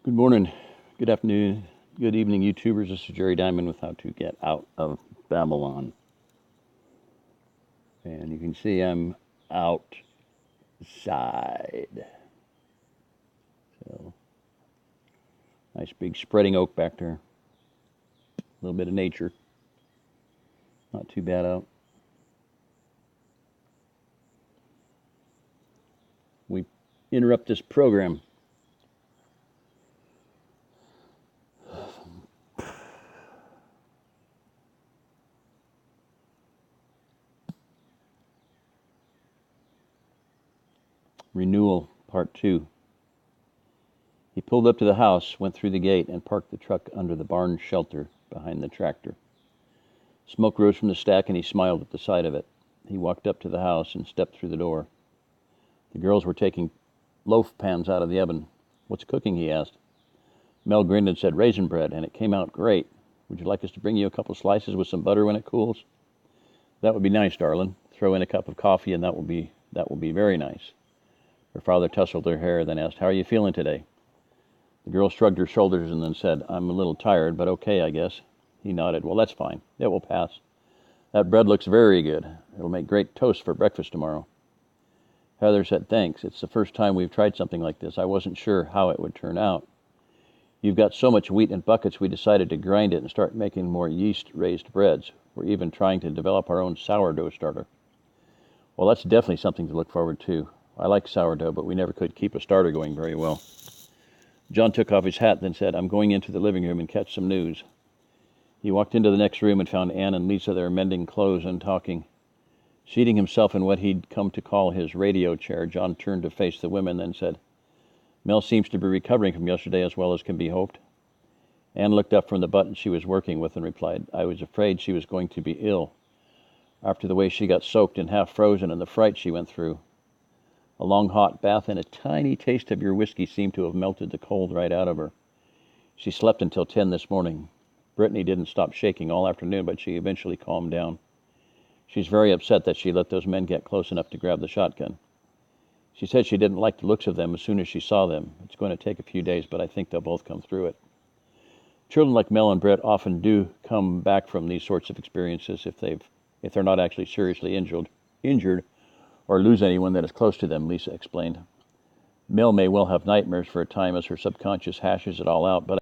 Good morning, good afternoon, good evening, YouTubers. This is Jerry Diamond with How to Get Out of Babylon. And you can see I'm outside. So, nice big spreading oak back there. A little bit of nature. Not too bad out. We interrupt this program. Renewal, Part 2. He pulled up to the house, went through the gate, and parked the truck under the barn shelter behind the tractor. Smoke rose from the stack, and he smiled at the sight of it. He walked up to the house and stepped through the door. The girls were taking loaf pans out of the oven. "What's cooking?" he asked. Mel grinned and said, "Raisin bread, and it came out great. Would you like us to bring you a couple slices with some butter when it cools?" "That would be nice, darling. Throw in a cup of coffee, and that will be very nice." Her father tousled her hair, then asked, "How are you feeling today?" The girl shrugged her shoulders and then said, "I'm a little tired, but okay, I guess." He nodded. "Well, that's fine. It will pass. That bread looks very good. It'll make great toast for breakfast tomorrow." Heather said, "Thanks. It's the first time we've tried something like this. I wasn't sure how it would turn out. You've got so much wheat in buckets, we decided to grind it and start making more yeast-raised breads. We're even trying to develop our own sourdough starter." "Well, that's definitely something to look forward to. I like sourdough, but we never could keep a starter going very well." John took off his hat, then said, "I'm going into the living room and catch some news." He walked into the next room and found Ann and Lisa there mending clothes and talking. Seating himself in what he'd come to call his radio chair, John turned to face the women, then said, "Mel seems to be recovering from yesterday as well as can be hoped." Ann looked up from the button she was working with and replied, "I was afraid she was going to be ill, after the way she got soaked and half frozen and the fright she went through. A long hot bath and a tiny taste of your whiskey seemed to have melted the cold right out of her. She slept until 10 this morning. Brittany didn't stop shaking all afternoon, but she eventually calmed down. She's very upset that she let those men get close enough to grab the shotgun. She said she didn't like the looks of them as soon as she saw them. It's going to take a few days, but I think they'll both come through it." Children like Mel and Britt often do come back from these sorts of experiences if they're not actually seriously injured or lose anyone that is close to them, Lisa explained. "Mel may well have nightmares for a time as her subconscious hashes it all out, but